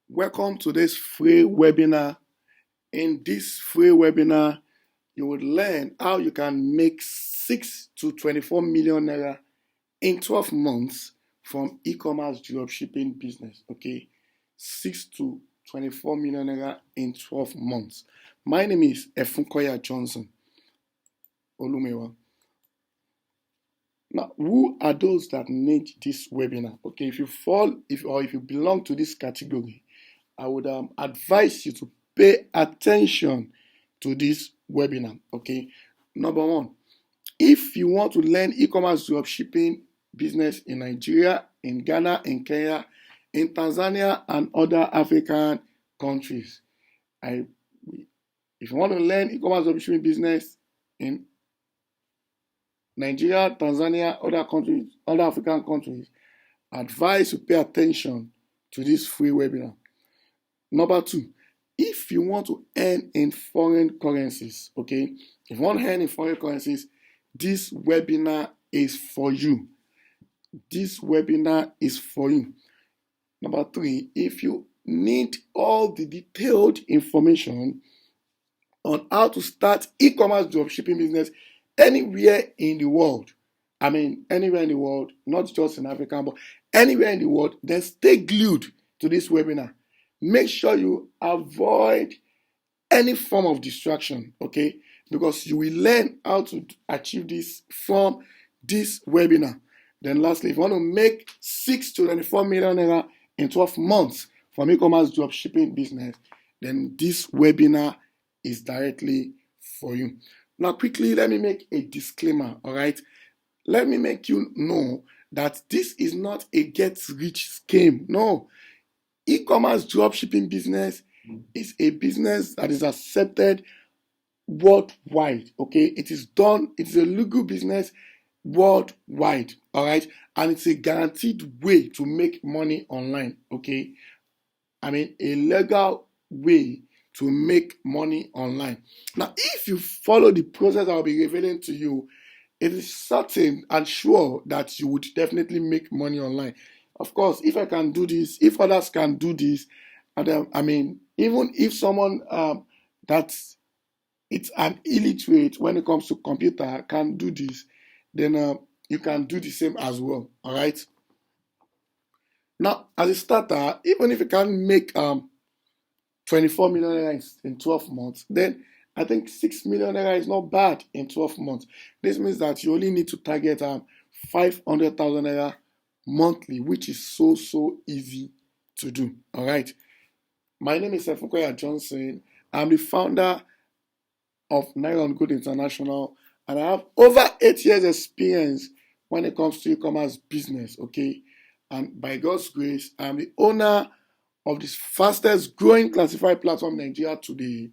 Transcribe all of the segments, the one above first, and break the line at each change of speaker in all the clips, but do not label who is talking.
Welcome to this free webinar. In this free webinar, you will learn how you can make 6 to 24 million naira in 12 months from e-commerce dropshipping business. Okay, 6 to 24 million naira in 12 months. My name is Efunkoya Johnson Olumewa. Now, who are those that need this webinar? Okay, if you belong to this category, I would advise you to pay attention to this webinar. Okay, number one, if you want to learn e-commerce dropshipping business in Nigeria, in Ghana, in Kenya, in Tanzania, and other African countries, if you want to learn e-commerce dropshipping business in Nigeria, Tanzania, other countries, other African countries, advise you pay attention to this free webinar. Number two, if you want to earn in foreign currencies, okay, if you want to earn in foreign currencies, this webinar is for you. This webinar is for you. Number three, if you need all the detailed information on how to start e-commerce dropshipping business anywhere in the world, anywhere in the world, not just in Africa, but anywhere in the world, then stay glued to this webinar. Make sure you avoid any form of distraction, okay? Because you will learn how to achieve this from this webinar. Then lastly, if you want to make 6 to 24 million naira in 12 months from e-commerce dropshipping business, then this webinar is directly for you. Now, quickly, let me make a disclaimer, all right? Let me make you know that this is not a get-rich scheme. No, e-commerce dropshipping business is a business that is accepted worldwide. Okay, it is a legal business worldwide. All right, and it's a guaranteed way to make money online. Okay, a legal way to make money online. Now, if you follow the process I'll be revealing to you, it is certain and sure that you would definitely make money online. Of course, if I can do this, if others can do this, and even if someone that's it's an illiterate when it comes to computer can do this, then you can do the same as well. All right. Now, as a starter, even if you can make 24 million naira in 12 months, then I think 6 million naira is not bad in 12 months. This means that you only need to target 500,000 naira monthly, which is so easy to do. All right. My name is Efunkoya Johnson. I'm the founder of Naira on Good International, and I have over 8 years experience when it comes to e-commerce business. Okay. And by God's grace, I'm the owner of the fastest growing classified platform in Nigeria today,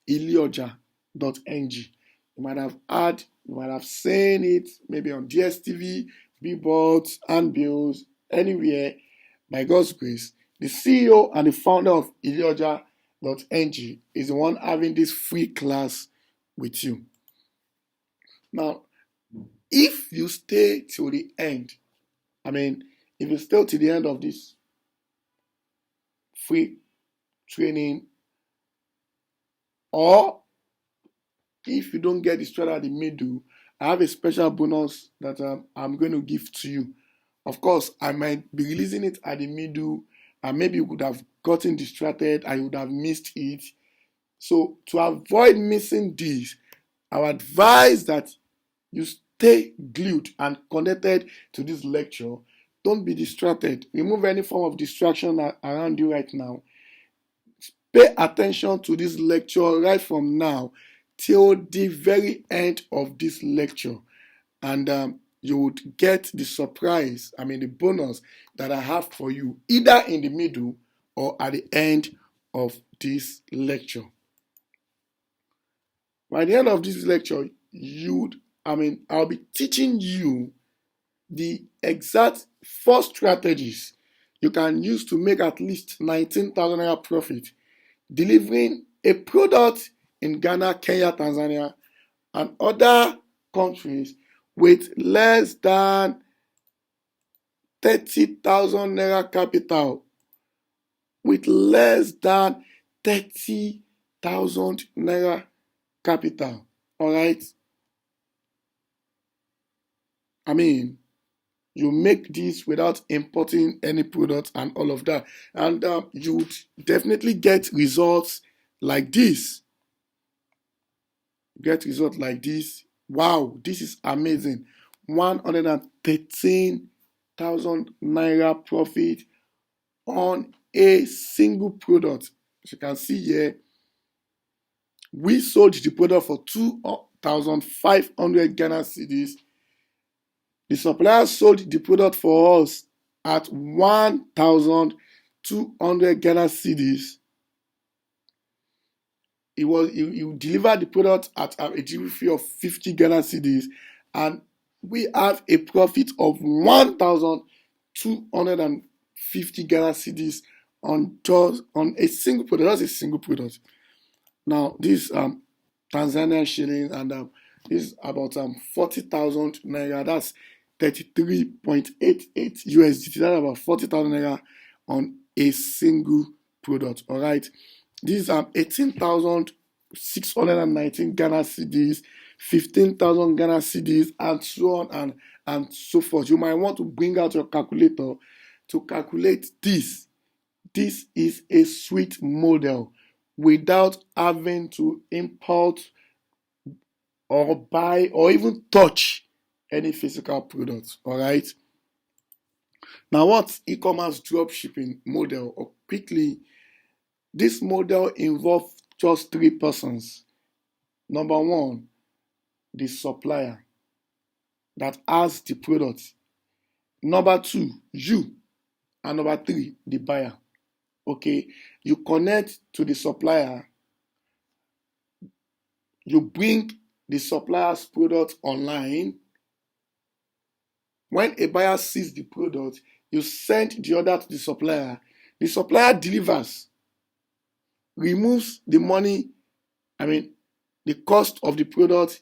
ilioja.ng. You might have seen it maybe on DSTV, billboards, handbills, anywhere. By God's grace, the CEO and the founder of ilioja.ng is the one having this free class with you. Now, if you stay till the end, if you stay till the end of this free training, or if you don't get distracted at the middle, I have a special bonus that I'm going to give to you. Of course, I might be releasing it at the middle, and maybe you could have gotten distracted and you would have missed it. So to avoid missing this, I would advise that you stay glued and connected to this lecture. Don't be distracted. Remove any form of distraction around you right now. Pay attention to this lecture right from now till the very end of this lecture. And you would get the surprise, the bonus that I have for you, either in the middle or at the end of this lecture. By the end of this lecture, I'll be teaching you the exact 4 strategies you can use to make at least 19,000 naira profit, delivering a product in Ghana, Kenya, Tanzania, and other countries with less than 30,000 naira capital. with less than 30,000 naira capital. All right. I mean, you make this without importing any product and all of that, and you would definitely get results like this. Get results like this. Wow, this is amazing. 113,000 naira profit on a single product. As you can see here, we sold the product for 2,500 Ghana cedis. The supplier sold the product for us at 1,200 Ghana cedis. He delivered the product at a delivery fee of 50 Ghana cedis, and we have a profit of 1,250 Ghana cedis on a single product. That's a single product. Now this Tanzanian shilling, and this is about 40,000 naira. That's 33.88 USDT. That's about 40,000 naira on a single product. All right. These are 18,619 Ghana cedis, 15,000 Ghana cedis, and so on and so forth. You might want to bring out your calculator to calculate this. This is a sweet model without having to import or buy or even touch any physical products. All right. Now, what's e-commerce dropshipping model? Or quickly, this model involves just three persons. Number one, the supplier that has the product. Number two, you. And number three, the buyer. Okay, you connect to the supplier. You bring the supplier's product online. When a buyer sees the product, you send the order to the supplier. The supplier delivers, removes the money, the cost of the product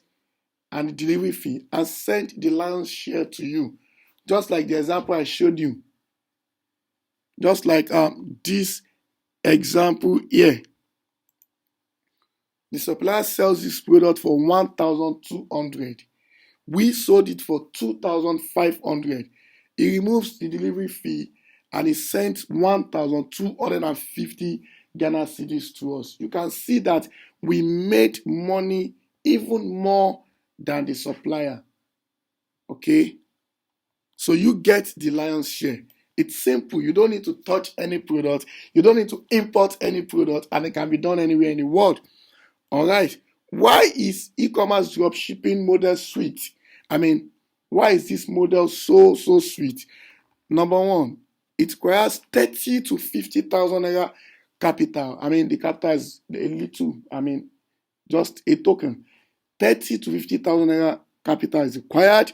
and the delivery fee, and send the lion's share to you. Just like the example I showed you. Just like this example here. The supplier sells this product for 1,200. We sold it for 2,500. He removes the delivery fee and he sends 1,250 Ghana cedis to us. You can see that we made money even more than the supplier. Okay? So you get the lion's share. It's simple. You don't need to touch any product. You don't need to import any product, and it can be done anywhere in the world. All right. Why is e-commerce dropshipping model sweet? Why is this model so sweet? Number one, it requires 30 to 50,000 naira capital. The capital is a little, just a token. 30 to 50,000 naira capital is required.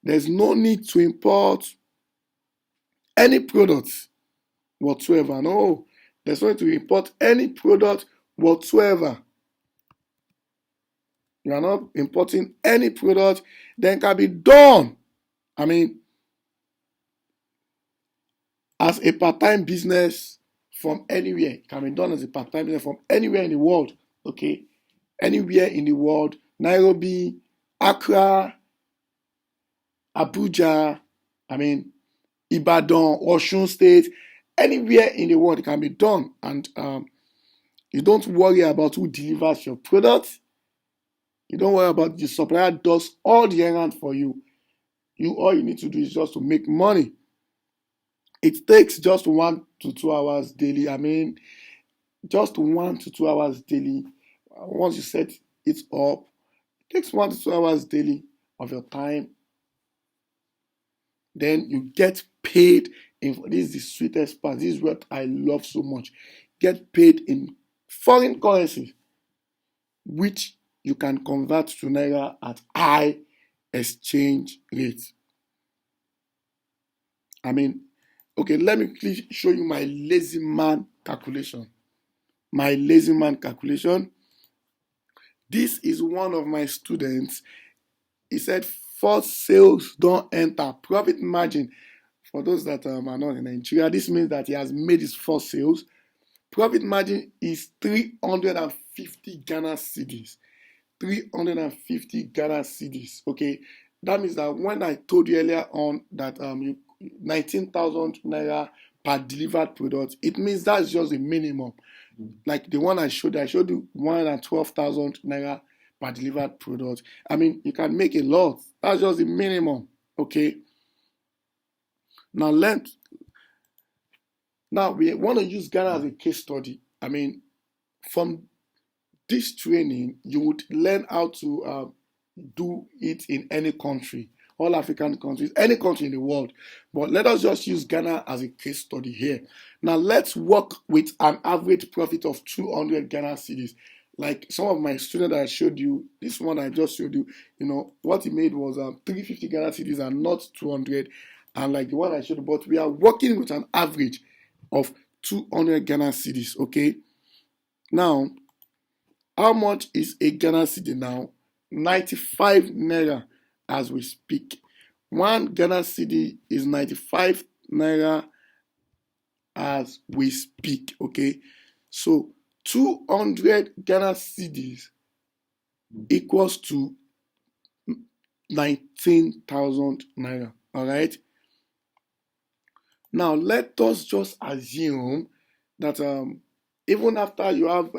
There's no need to import any product whatsoever. No, there's no need to import any product whatsoever. You are not importing any product, then can be done. As a part-time business from anywhere. It can be done as a part-time business from anywhere in the world. Okay? Anywhere in the world. Nairobi, Accra, Abuja, Ibadan, Osun State, anywhere in the world it can be done. And you don't worry about who delivers your product. You don't worry about the supplier does all the errand for you. All you need to do is just to make money. It takes just 1 to 2 hours daily. Just 1 to 2 hours daily. Once you set it up, it takes 1 to 2 hours daily of your time. Then you get paid. This is the sweetest part. This is what I love so much. Get paid in foreign currency, which you can convert to naira at high exchange rate. Okay, let me quickly show you my lazy man calculation. My lazy man calculation. This is one of my students. He said, first sales don't enter. Profit margin. For those that are not in Nigeria, this means that he has made his first sales. Profit margin is 350 Ghana cedis. 350 Ghana cedis. Okay, that means that when I told you earlier on that 19,000 naira per delivered product, it means that's just the minimum. Like the one I showed you 112,000 naira per delivered product. I mean, you can make a lot. That's just the minimum. Okay. Now we want to use Ghana as a case study. I mean, from this training, you would learn how to do it in any country, all African countries, any country in the world. But let us just use Ghana as a case study here. Now let's work with an average profit of 200 Ghana cedis. Like some of my students that I showed you, this one I just showed you, what he made was 350 Ghana cedis and not 200. And like the one I showed you, but we are working with an average of 200 Ghana cedis, okay? Now, how much is a Ghana cedi now? 95 naira as we speak. One Ghana cedi is 95 naira as we speak, okay? So 200 Ghana cedis equals to 19,000 naira, all right? Now let us just assume that even after you have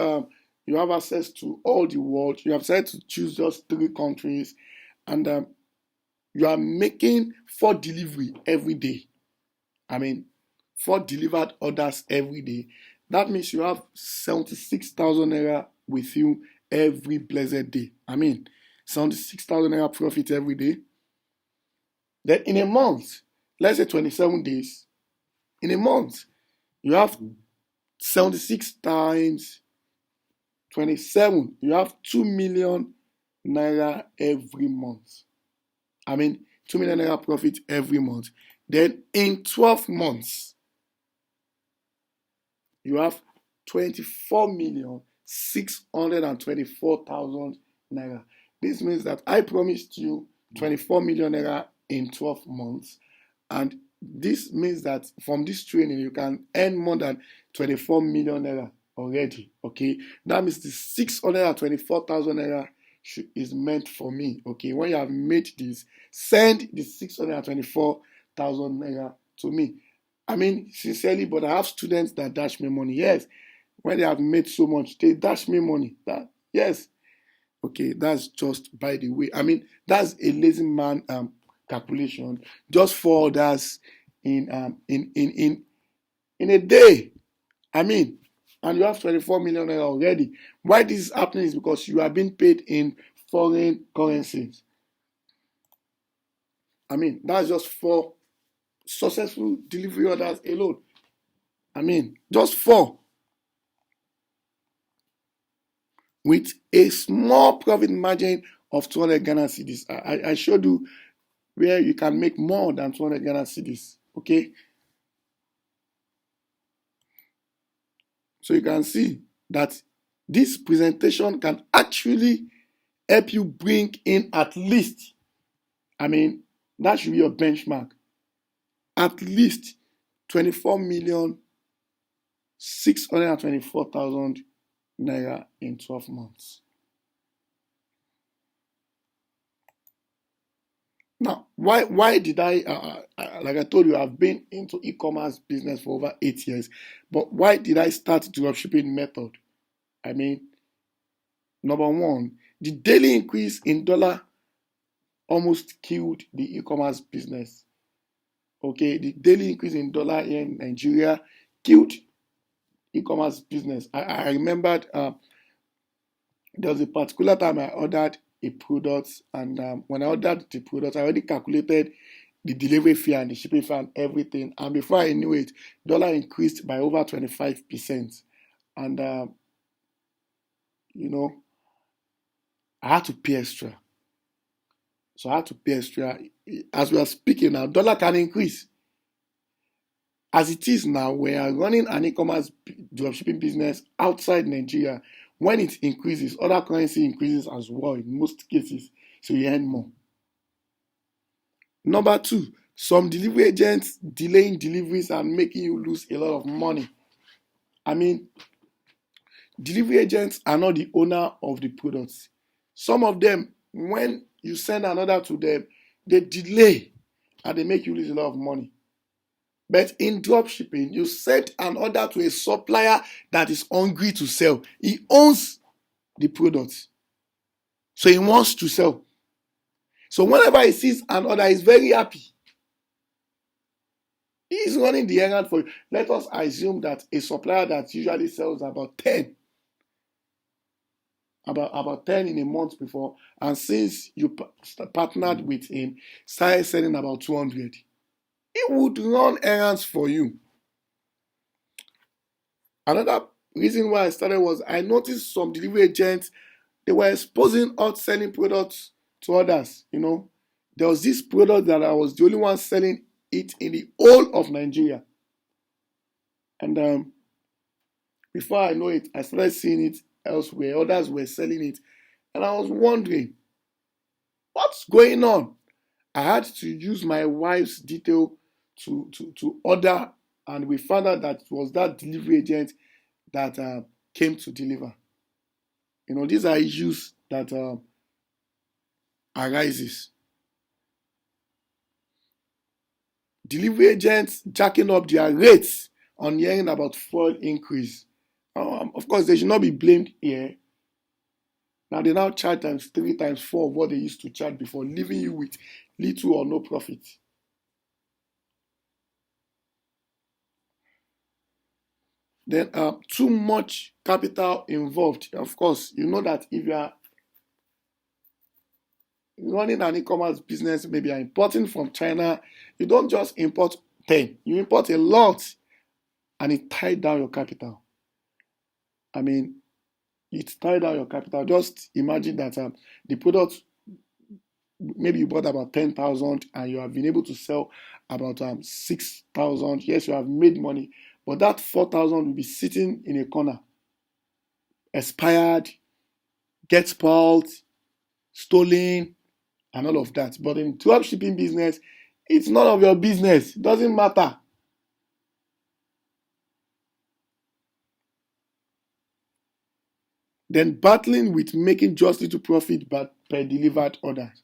access to all the world, you have decided to choose just 3 countries, and you are making 4 delivery every day. I mean, 4 delivered orders every day. That means you have 76,000 naira with you every blessed day. I mean, 76,000 naira profit every day. Then in a month, let's say 27 days, in a month, you have 76 times 27. You have 2 million naira every month. I mean, 2 million naira profit every month. Then in 12 months, you have 24,624,000 naira. This means that I promised you 24 million naira in 12 months. And this means that from this training, you can earn more than 24 million naira already. Okay, that means the 624,000 naira is meant for me. Okay, when you have made this, send the 624,000 naira to me. I mean, sincerely, but I have students that dash me money. Yes, when they have made so much, they dash me money. Yes. Okay, that's just by the way. I mean, that's a lazy man calculation. Just 4 orders in a day. I mean, and you have 24 million naira already. Why this is happening is because you are being paid in foreign currencies. I mean, that's just 4 successful delivery orders alone. I mean, just 4. With a small profit margin of 200 Ghana cedis. I showed you where you can make more than 200 Ghana cedis. Okay? So you can see that this presentation can actually help you bring in at least, I mean, that should be your benchmark, at least 24,624,000 naira in 12 months. Now, why did I, like I told you, I've been into e-commerce business for over 8 years, but why did I start dropshipping method? I mean, number one, the daily increase in dollar almost killed the e-commerce business. Okay, the daily increase in dollar in Nigeria killed e-commerce business. I remembered there was a particular time I ordered a product, and when I ordered the product, I already calculated the delivery fee and the shipping fee and everything. And before I knew it, dollar increased by over 25%. And, I had to pay extra. So I had to pay extra. As we are speaking now, dollar can increase. As it is now, we are running an e-commerce dropshipping business outside Nigeria. When it increases, other currency increases as well in most cases. So you earn more. Number 2, some delivery agents delaying deliveries and making you lose a lot of money. I mean, delivery agents are not the owner of the products. Some of them, when you send an order to them, they delay and they make you lose a lot of money. But in dropshipping, you send an order to a supplier that is hungry to sell. He owns the product, so he wants to sell. So whenever he sees an order, he's very happy. He is running the errand for you. Let us assume that a supplier that usually sells about 10 in a month before, and since you partnered with him, started selling about 200, he would run errands for you. Another reason why I started was I noticed some delivery agents, they were exposing outselling products to others. There was this product that I was the only one selling it in the whole of Nigeria. And before I know it, I started seeing it elsewhere. Others were selling it. And I was wondering, what's going on? I had to use my wife's detail to order, and we found out that it was that delivery agent that came to deliver. These are issues that arises. Delivery agents jacking up their rates on hearing about fuel increase. Of course, they should not be blamed here. Now they now charge times 3 times 4 of what they used to charge before, leaving you with little or no profit. Then too much capital involved. Of course, you know that if you are running an e-commerce business, maybe you're importing from China, you don't just import 10, you import a lot, and it tied down your capital. I mean, it tied down your capital. Just imagine that the product, maybe you bought about 10,000 and you have been able to sell about 6,000. Yes, you have made money, but that 4,000 will be sitting in a corner, expired, get spoiled, stolen, and all of that. But in dropshipping business, it's none of your business. It doesn't matter. Then battling with making just little profit but per delivered orders.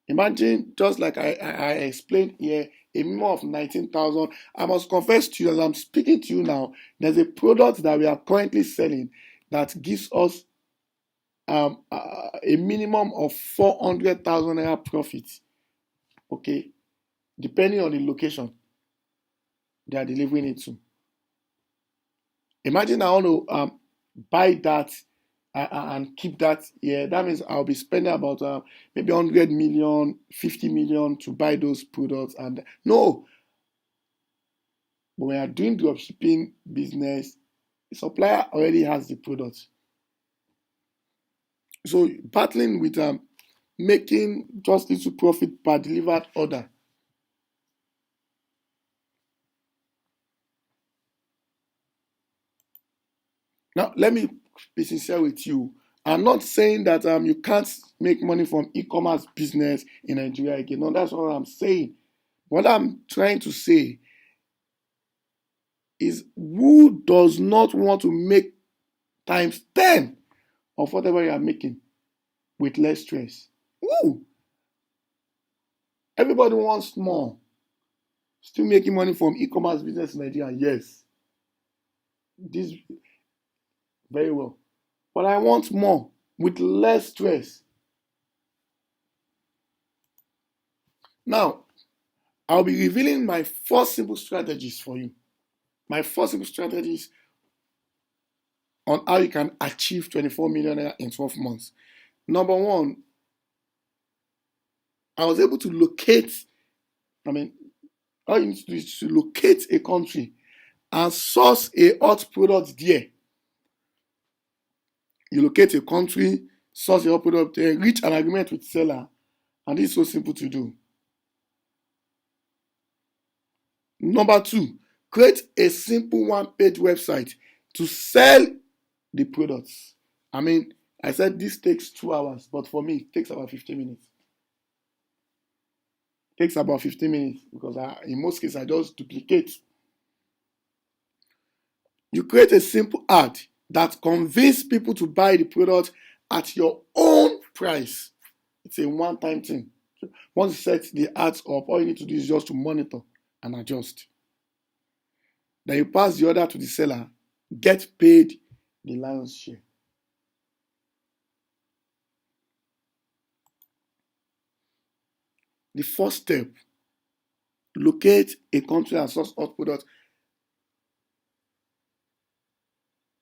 Imagine, just like I explained here, a minimum of 19,000. I must confess to you, as I'm speaking to you now, there's a product that we are currently selling that gives us a minimum of 400,000 naira profit. Okay, depending on the location they are delivering it to. Imagine I want to buy that and keep that here. That means I'll be spending about maybe 100 million, 50 million to buy those products. And no, but when you're doing dropshipping business, the supplier already has the product. So battling with making just little profit per delivered order. Now, let me be sincere with you. I'm not saying that you can't make money from e-commerce business in Nigeria again. No, that's what I'm saying. What I'm trying to say is, who does not want to make times 10 of whatever you are making with less stress? Who? Everybody wants more. Still making money from e-commerce business in Nigeria? Yes. This very well. But I want more with less stress. Now, I'll be revealing my 4 simple strategies for you. My 4 simple strategies on how you can achieve 24 million in 12 months. Number 1, I was able to locate, all you need to do is to locate a country and source a hot product there. You locate a country, source a hot product there, reach an agreement with seller, and this is so simple to do. Number 2, create a simple one-page website to sell the products. I said this takes 2 hours, but for me, it takes about 15 minutes. It takes about 15 minutes because in most cases, I just duplicate. You create a simple ad that convinces people to buy the product at your own price. It's a one-time thing. Once you set the ads up, all you need to do is just to monitor and adjust. Then you pass the order to the seller, get paid the lion's share. The first step, locate a country and source hot product.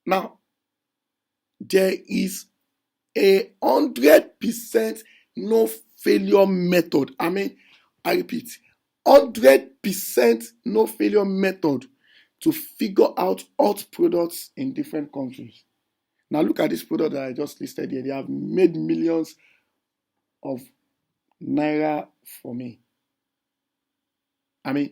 Now, there is 100% no failure method. I repeat, 100% no failure method to figure out hot products in different countries. Now look at this product that I just listed here. They have made millions of naira for me. I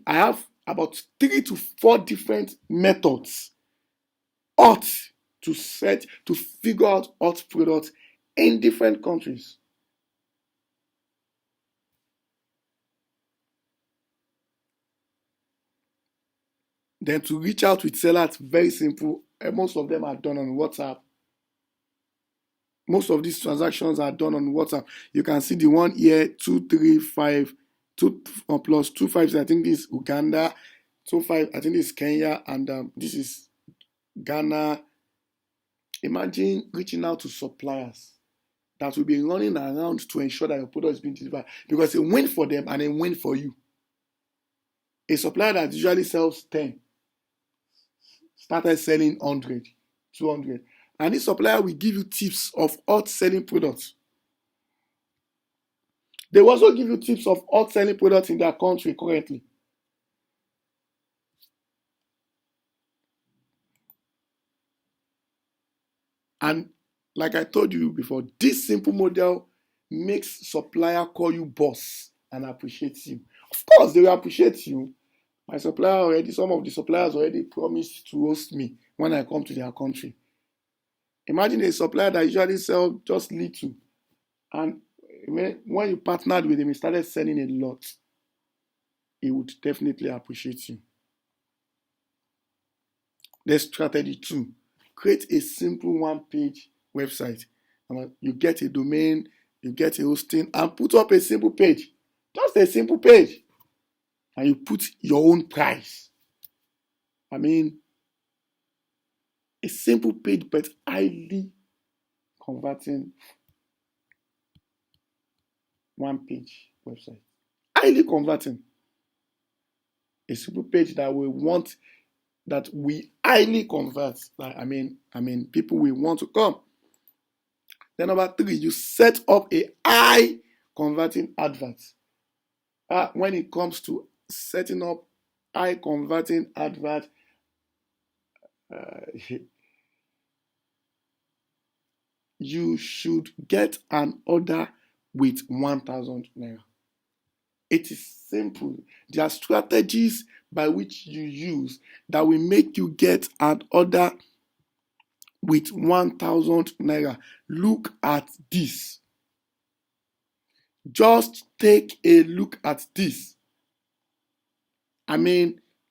have about 3 to 4 different methods to figure out hot products in different countries. Then to reach out with sellers, very simple. Most of them are done on WhatsApp. Most of these transactions are done on WhatsApp. You can see the one here, 235, 2 plus 25. I think this is Uganda. 25, I think this is Kenya, and this is Ghana. Imagine reaching out to suppliers that will be running around to ensure that your product is being delivered, because it's a win for them and a win for you. A supplier that usually sells 10 started selling 100, 200. And this supplier will give you tips of hot selling products. They will also give you tips of hot selling products in their country currently. And like I told you before, this simple model makes supplier call you boss and appreciate you. Of course, they will appreciate you. Some of the suppliers already promised to host me when I come to their country. Imagine a supplier that usually sells just little, and when you partnered with him, he started selling a lot. He would definitely appreciate you. There's strategy 2. Create a simple one-page website. You get a domain, you get a hosting, and put up a simple page. Just a simple page. And you put your own price. A simple page, but highly converting one-page website. Highly converting. A simple page that we highly convert. People will want to come. Then number 3, you set up a high converting advert. When it comes to setting up high converting advert, you should get an order with 1,000 naira. It is simple. There are strategies by which you use that will make you get an order with 1,000 naira. Look at this. Just take a look at this.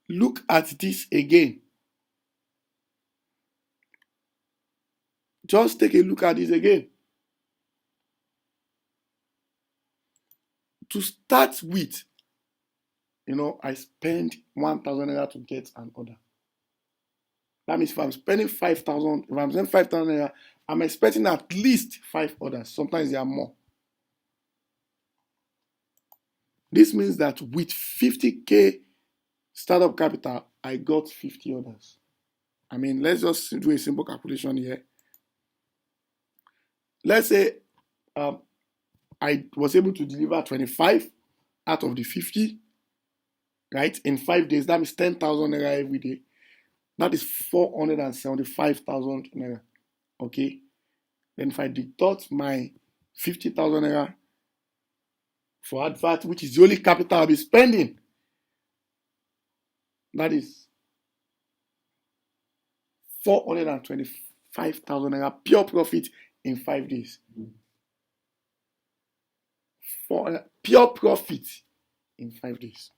Look at this again. Just take a look at this again. To start with, I spend 1,000 naira to get an order. That means if I'm spending 5,000, if I'm spending 5,000 naira, I'm expecting at least 5 orders. Sometimes there are more. This means that with 50K startup capital, I got 50 orders. Let's just do a simple calculation here. Let's say I was able to deliver 25 out of the 50, right? In 5 days, that means 10,000 naira every day. That is 475,000 naira. Okay? Then if I deduct my 50,000 naira for advert, which is the only capital I'll be spending, that is 425,000 naira pure profit in 5 days. For pure profit in 5 days.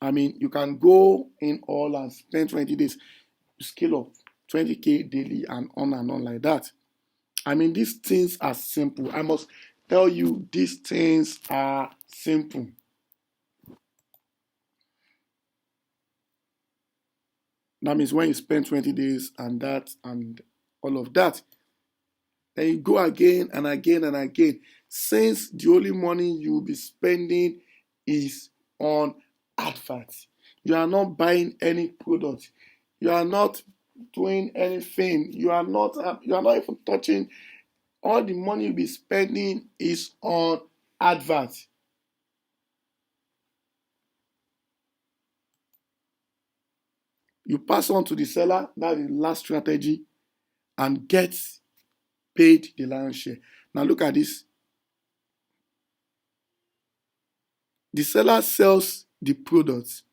I mean, you can go in all and spend 20 days, scale up 20K daily and on like that. I mean, these things are simple. I must tell you, these things are simple. That means when you spend 20 days and that and all of that, then you go again and again and again. Since the only money you'll be spending is on adverts, you are not buying any product, you are not doing anything, you are not even touching. All the money you'll be spending is on adverts. You pass on to the seller, that's the last strategy, and get paid the lion's share. Now look at this. The seller sells the product.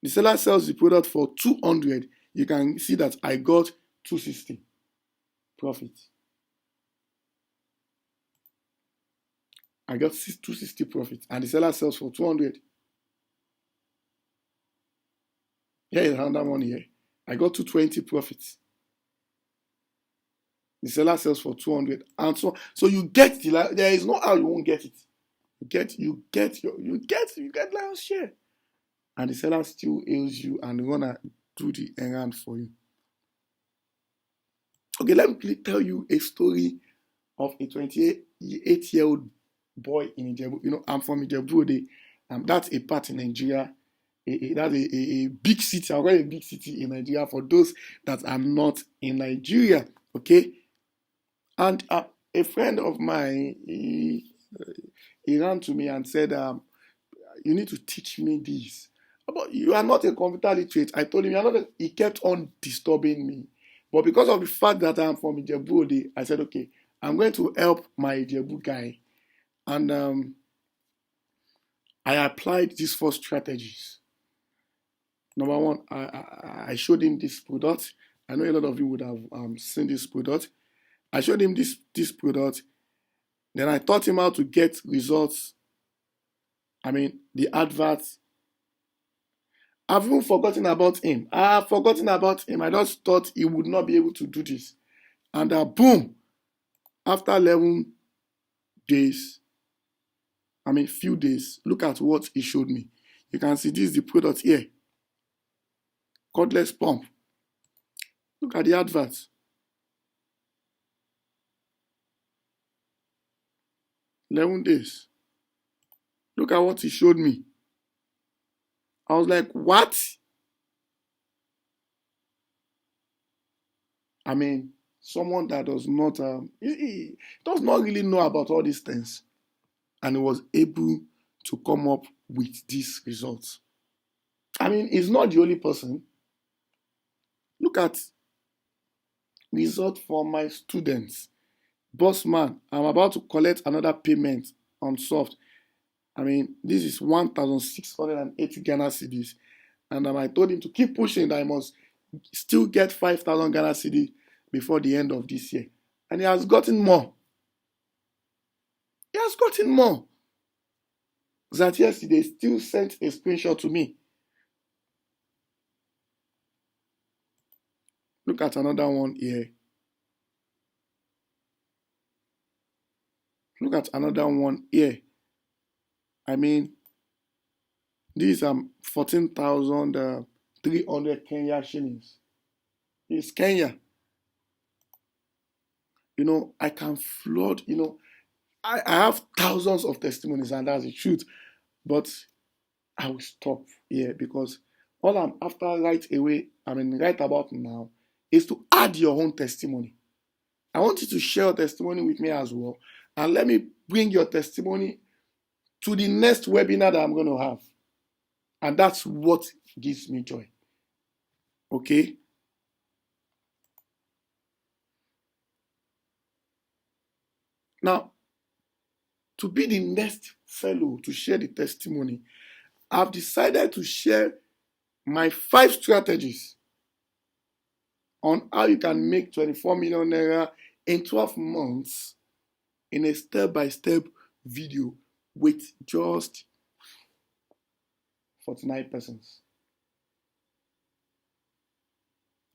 The seller sells the product for 200. You can see that I got 260 profit. I got 260 profit, and the seller sells for 200. Here is another money here. I got 220 profits. The seller sells for 200, and so you get there is no how you won't get it. You get lion's share, and the seller still hails you and gonna do the errand for you. Okay, let me tell you a story of a 28-year-old boy in Ijebu. You know, I'm from Ijebu. That's a part in Nigeria. That's a big city. I'll call it a big city in Nigeria for those that are not in Nigeria. Okay, and a friend of mine, he ran to me and said, "You need to teach me this. But you are not a computer literate." I told him, "You are not." He kept on disturbing me. But because of the fact that I'm from Ijebu, I said, okay, I'm going to help my Ijebu guy. And I applied these 4 strategies. Number one, I showed him this product. I know a lot of you would have seen this product. I showed him this product. Then I taught him how to get results. I mean, the adverts. I've even forgotten about him. I've forgotten about him. I just thought he would not be able to do this. And boom, after 11 days, few days, look at what he showed me. You can see this is the product here. Cordless pump. Look at the adverts. 11 days. Look at what he showed me. I was like, what? Someone that does not, he does not really know about all these things. And he was able to come up with these results. He's not the only person. Look at result for my students. Boss man, I'm about to collect another payment on soft. This is 1,680 Ghana cedis. And I told him to keep pushing, that I must still get 5,000 Ghana cedis before the end of this year. And he has gotten more. He has gotten more. That yesterday still sent a screenshot to me. Look at another one here. Look at another one here. These are 14,300 Kenya shillings. It's Kenya. I can flood, I have thousands of testimonies, and that's the truth. But I will stop here because all I'm after right about now is to add your own testimony. I want you to share your testimony with me as well. And let me bring your testimony to the next webinar that I'm going to have. And that's what gives me joy. Okay? Now, to be the next fellow to share the testimony, I've decided to share my 5 strategies on how you can make 24 million naira in 12 months in a step-by-step video with just 49 persons.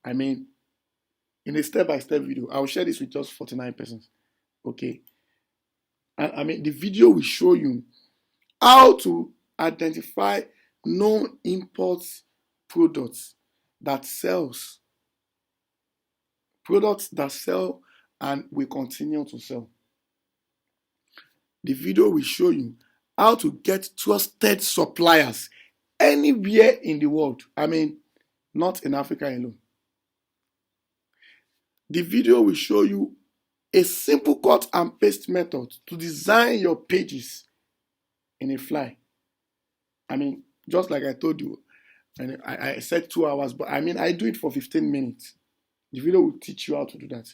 I mean, in a step-by-step video, I will share this with just 49 persons. Okay. And I mean, the video will show you how to identify non-import products that sells, products that sell and will continue to sell. The video will show you how to get trusted suppliers anywhere in the world. I mean, not in Africa alone. The video will show you a simple cut and paste method to design your pages in a fly. I mean, just like I told you, and I said 2 hours, but I mean, I do it for 15 minutes. The video will teach you how to do that.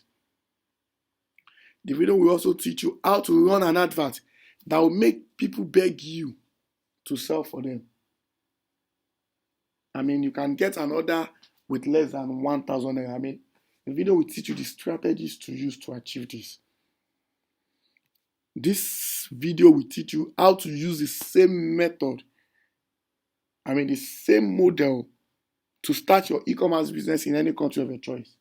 The video will also teach you how to run an advert that will make people beg you to sell for them. I mean, you can get an order with less than 1,000 naira. I mean, the video will teach you the strategies to use to achieve this. This video will teach you how to use the same method, I mean, the same model to start your e-commerce business in any country of your choice.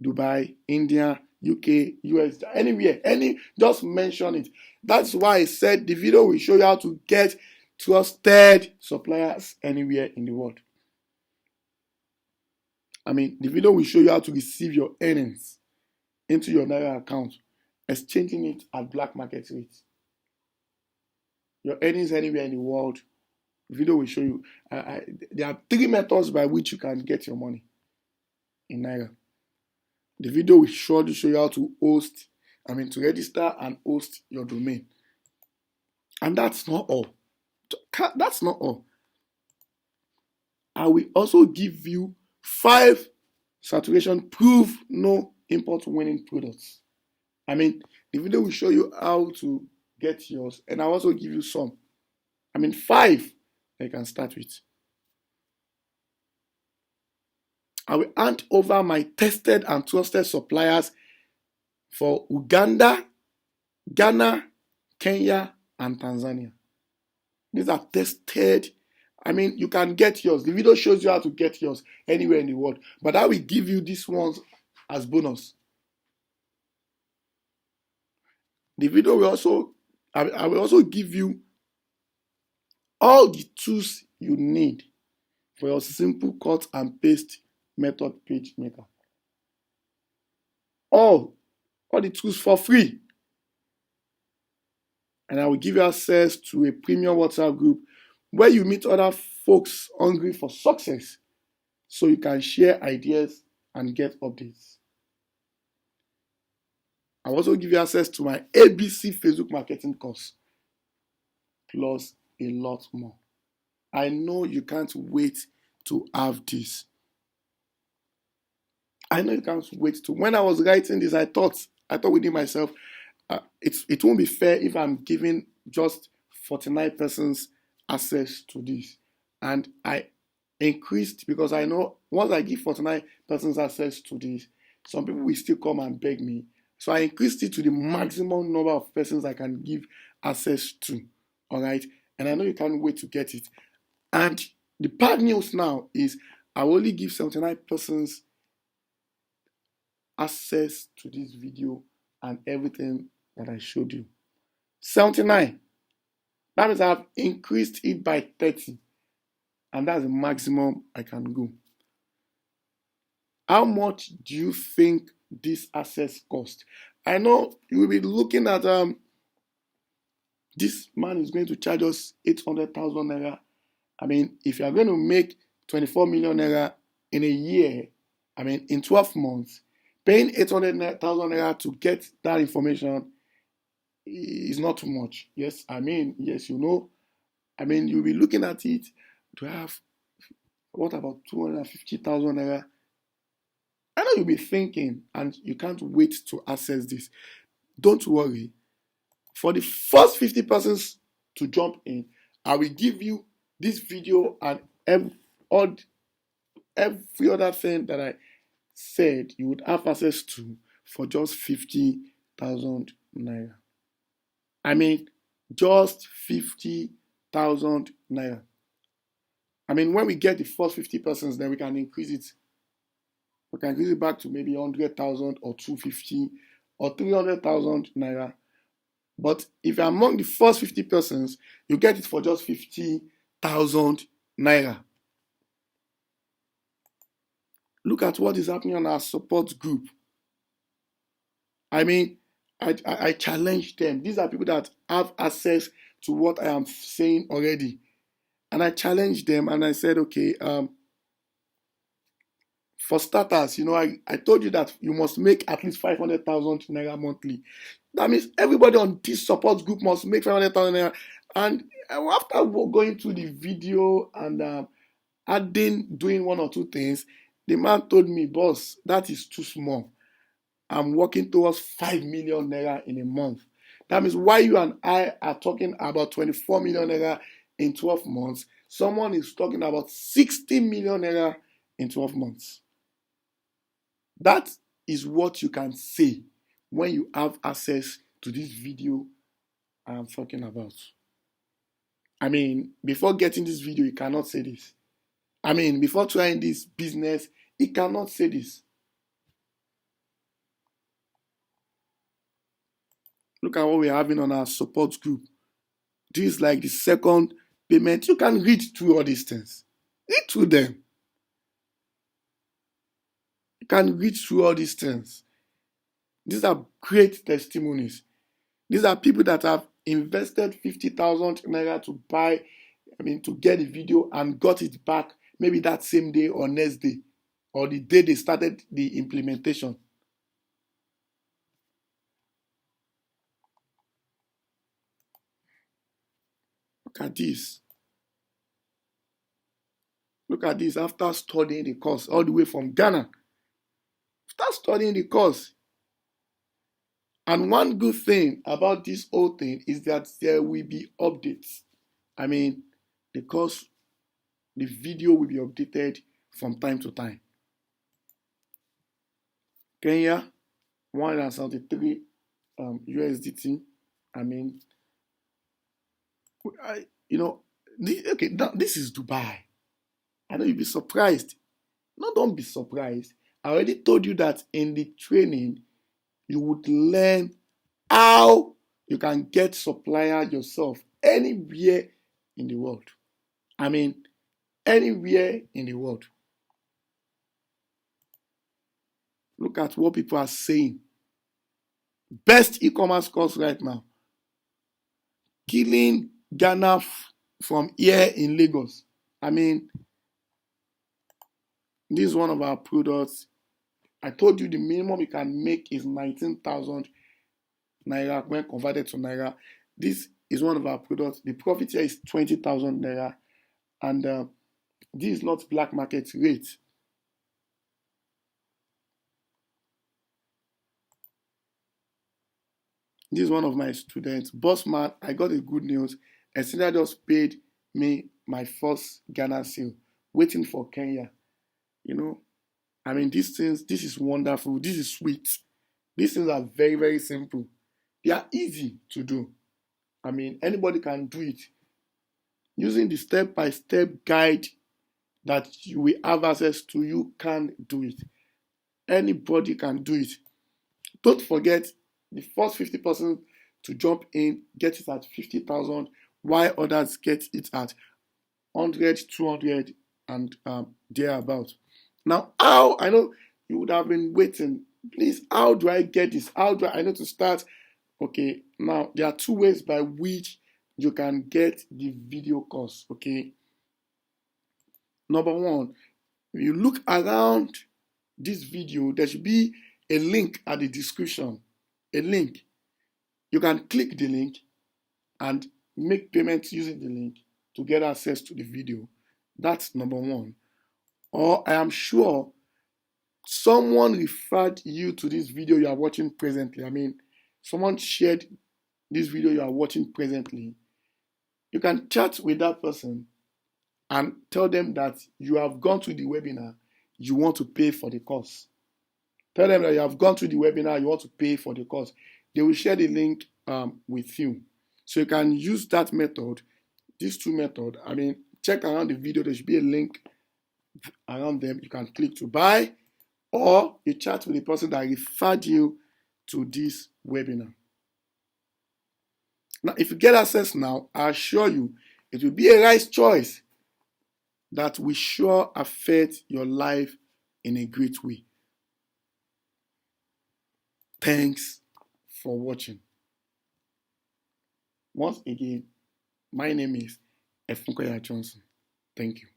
Dubai, India, UK, US, anywhere, just mention it. That's why I said the video will show you how to get trusted suppliers anywhere in the world. I mean, the video will show you how to receive your earnings into your Naira account, exchanging it at black market rates. Your earnings anywhere in the world, the video will show you. There are 3 methods by which you can get your money in Naira. The video will surely show you how to to register and host your domain. And that's not all. That's not all. I will also give you 5 saturation proof no import winning products. I mean, the video will show you how to get yours, and I'll also give you 5 that you can start with. I will hand over my tested and trusted suppliers for Uganda, Ghana, Kenya, and Tanzania. These are tested. I mean, you can get yours. The video shows you how to get yours anywhere in the world. But I will give you these ones as bonus. The video will also, I will also give you all the tools you need for your simple cut and paste method page maker. All the tools for free. And I will give you access to a premium WhatsApp group where you meet other folks hungry for success so you can share ideas and get updates. I will also give you access to my ABC Facebook marketing course, plus a lot more. I know you can't wait to have this. I know you can't wait to. When I was writing this, I thought within myself, it won't be fair if I'm giving just 49 persons access to this. And I increased, because I know once I give 49 persons access to this, some people will still come and beg me. So I increased it to the maximum number of persons I can give access to. All right. And I know you can't wait to get it. And the bad news now is I will only give 79 persons access to this video and everything that I showed you. 79. That means I've increased it by 30. And that's the maximum I can go. How much do you think this access cost? I know you will be looking at this man is going to charge us 800,000 naira. I mean, if you are going to make 24 million naira in a year, I mean, in 12 months, paying 800,000 naira to get that information is not too much. Yes, you know. I mean, you'll be looking at it to have, what about 250,000 naira? I know you'll be thinking, and you can't wait to access this. Don't worry. For the first 50 persons to jump in, I will give you this video and every other thing that I said you would have access to for just 50,000 naira. I mean, just 50,000 naira. I mean, when we get the first 50 persons, then we can increase it. We can increase it back to maybe 100,000 or 250 or 300,000 naira. But if you're among the first 50 persons, you get it for just 50,000 naira. Look at what is happening on our support group. I mean, I challenge them. These are people that have access to what I am saying already. And I challenged them and I said, okay, for starters, I told you that you must make at least 500,000 naira monthly. That means everybody on this support group must make 500,000 naira. And after going through the video and doing one or two things, the man told me, boss, that is too small. I'm working towards 5 million naira in a month. That means while you and I are talking about 24 million naira in 12 months, someone is talking about 60 million naira in 12 months. That is what you can say when you have access to this video I'm talking about. I mean, before getting this video, you cannot say this. I mean, before trying this business, you cannot say this. Look at what we're having on our support group. This is like the second payment. You can read through all these things. Read through them. You can read through all these things. These are great testimonies. These are people that have invested 50,000 naira to to get the video and got it back maybe that same day or next day or the day they started the implementation. Look at this. Look at this after studying the course all the way from Ghana. After studying the course. And one good thing about this whole thing is that there will be updates. I mean, the course, the video will be updated from time to time. Kenya, 173 USDT. I mean, this is Dubai. I know you'll be surprised. No, don't be surprised. I already told you that in the training, you would learn how you can get supplier yourself anywhere in the world. I mean, anywhere in the world. Look at what people are saying. Best e-commerce course right now. Killing Ghana from here in Lagos. I mean, this is one of our products. I told you the minimum you can make is 19,000 naira when converted to naira. This is one of our products. The profit here is 20,000 naira. And this is not black market rate. This is one of my students. Boss man, I got a good news. Estella just paid me my first Ghana sale. Waiting for Kenya. I mean, these things, this is wonderful. This is sweet. These things are very, very simple. They are easy to do. I mean, anybody can do it. Using the step-by-step guide that you will have access to, you can do it. Anybody can do it. Don't forget, the first 50% to jump in, get it at 50,000, while others get it at 100, 200, and thereabout. Now, how? I know you would have been waiting. Please, how do I get this? I know to start? Okay, now there are two ways by which you can get the video course. Okay, number one, if you look around this video, there should be a link at the description. A link. You can click the link and make payments using the link to get access to the video. That's number one. Or I am sure someone referred you to this video you are watching presently. I mean, someone shared this video you are watching presently. You can chat with that person and tell them that you have gone to the webinar, you want to pay for the course. Tell them that you have gone to the webinar, you want to pay for the course. They will share the link with you. So you can use that method, these two methods. I mean, check around the video. There should be a link around them. You can click to buy, or you chat with the person that referred you to this webinar. Now, if you get access now, I assure you it will be a right choice that will sure affect your life in a great way. Thanks for watching. Once again, my name is Efunkoya Johnson. Thank you.